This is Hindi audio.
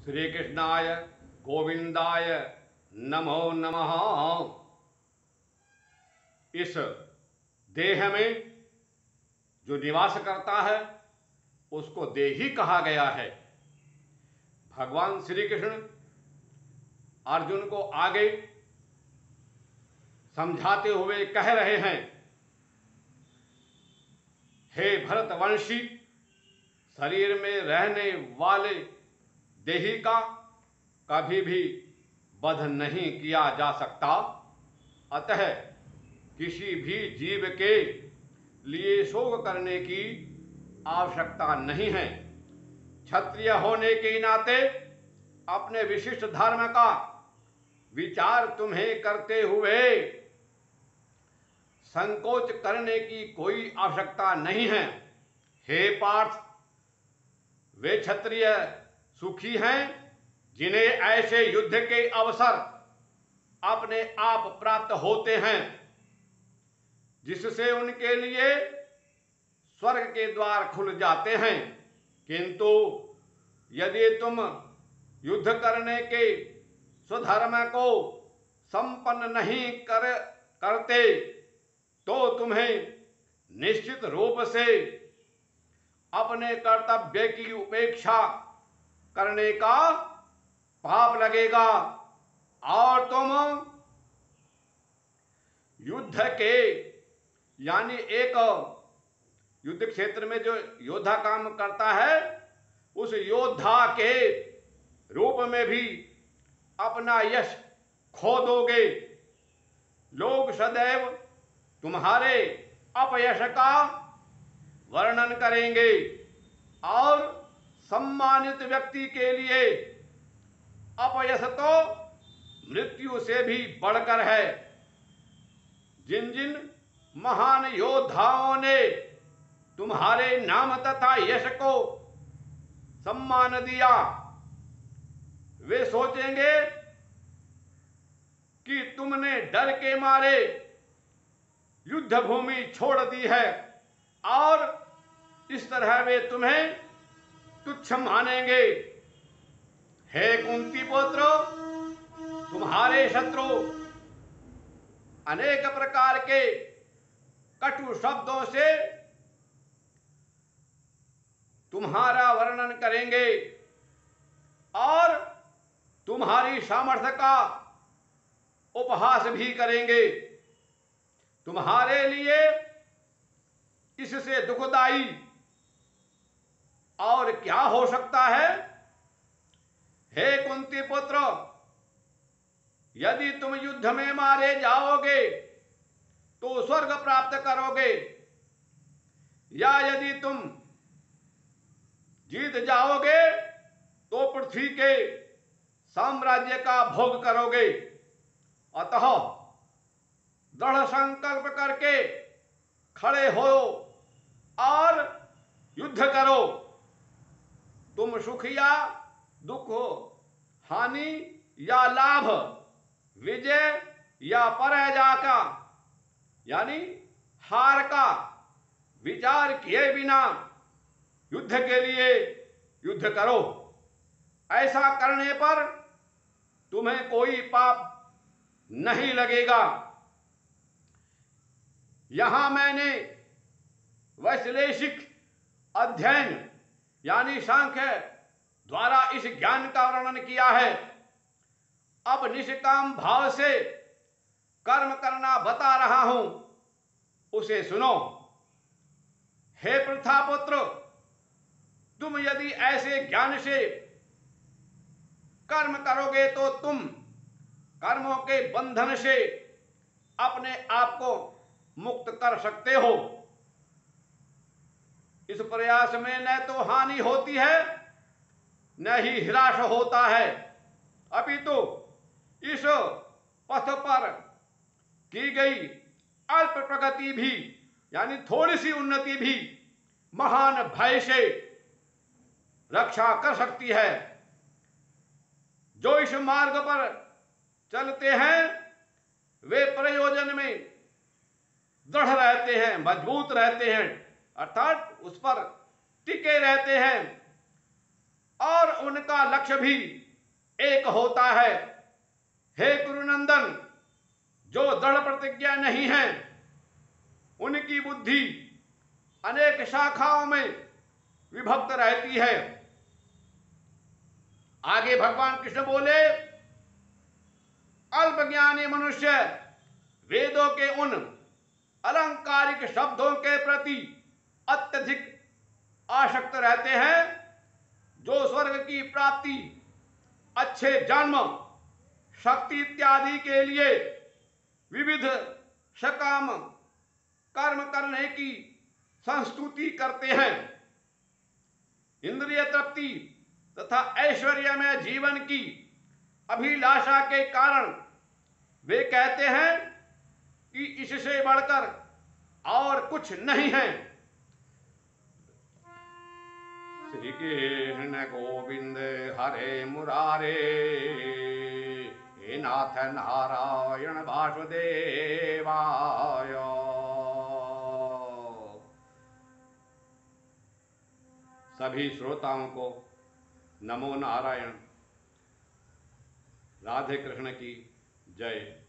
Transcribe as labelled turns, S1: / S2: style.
S1: श्री कृष्णाय गोविंदाय नमो नमः। इस देह में जो निवास करता है उसको देही कहा गया है। भगवान श्री कृष्ण अर्जुन को आगे समझाते हुए कह रहे हैं, हे भरतवंशी, शरीर में रहने वाले देही का कभी भी वध नहीं किया जा सकता। अतः किसी भी जीव के लिए शोक करने की आवश्यकता नहीं है। क्षत्रिय होने के नाते अपने विशिष्ट धर्म का विचार तुम्हें करते हुए संकोच करने की कोई आवश्यकता नहीं है। हे पार्थ, वे क्षत्रिय सुखी हैं जिन्हें ऐसे युद्ध के अवसर अपने आप प्राप्त होते हैं, जिससे उनके लिए स्वर्ग के द्वार खुल जाते हैं। किंतु यदि तुम युद्ध करने के स्वधर्म को संपन्न नहीं करते तो तुम्हें निश्चित रूप से अपने कर्तव्य की उपेक्षा करने का पाप लगेगा और तुम युद्ध के यानी एक युद्ध क्षेत्र में जो योद्धा काम करता है उस योद्धा के रूप में भी अपना यश खो दोगे। लोग सदैव तुम्हारे अपयश का वर्णन करेंगे और सम्मानित व्यक्ति के लिए अपयश तो मृत्यु से भी बढ़कर है। जिन जिन महान योद्धाओं ने तुम्हारे नाम तथा यश को सम्मान दिया, वे सोचेंगे कि तुमने डर के मारे युद्ध भूमि छोड़ दी है और इस तरह वे तुम्हें तुच्छ मानेंगे। हे कुंती पुत्र, तुम्हारे शत्रु अनेक प्रकार के कटु शब्दों से तुम्हारा वर्णन करेंगे और तुम्हारी सामर्थ्य का उपहास भी करेंगे। तुम्हारे लिए इससे दुखदाई और क्या हो सकता है। हे कुंती पुत्र, यदि तुम युद्ध में मारे जाओगे तो स्वर्ग प्राप्त करोगे, या यदि तुम जीत जाओगे तो पृथ्वी के साम्राज्य का भोग करोगे। अतः दृढ़ संकल्प करके खड़े हो और युद्ध करो। तुम सुख या दुख, हानि या लाभ, विजय या पराजय का यानी हार का विचार किए बिना युद्ध के लिए युद्ध करो। ऐसा करने पर तुम्हें कोई पाप नहीं लगेगा। यहां मैंने वैश्लेषिक अध्ययन यानी सांख्य द्वारा इस ज्ञान का वर्णन किया है। अब निष्काम भाव से कर्म करना बता रहा हूं, उसे सुनो। हे प्रथापुत्र, तुम यदि ऐसे ज्ञान से कर्म करोगे तो तुम कर्मों के बंधन से अपने आप को मुक्त कर सकते हो। इस प्रयास में न तो हानि होती है न ही ह्रास होता है, अपितु इस पथ पर की गई अल्प प्रगति भी यानी थोड़ी सी उन्नति भी महान भय से रक्षा कर सकती है। जो इस मार्ग पर चलते हैं वे प्रयोजन में दृढ़ रहते हैं, मजबूत रहते हैं, अर्थात उस पर टिके रहते हैं और उनका लक्ष्य भी एक होता है। हे गुरुनंदन, जो दृढ़ प्रतिज्ञा नहीं है उनकी बुद्धि अनेक शाखाओं में विभक्त रहती है। आगे भगवान कृष्ण बोले, अल्पज्ञानी मनुष्य वेदों के उन अलंकारिक शब्दों के प्रति अत्यधिक आसक्त रहते हैं जो स्वर्ग की प्राप्ति, अच्छे जन्म, शक्ति इत्यादि के लिए विविध सकाम कर्म करने की संस्तुति करते हैं। इंद्रिय तृप्ति तथा ऐश्वर्यमय जीवन की अभिलाषा के कारण वे कहते हैं कि इससे बढ़कर और कुछ नहीं है। श्री कृष्ण गोविंद हरे मुरारे, हे नाथ नारायण वासुदेवाय। सभी श्रोताओं को नमो नारायण। राधे कृष्ण की जय।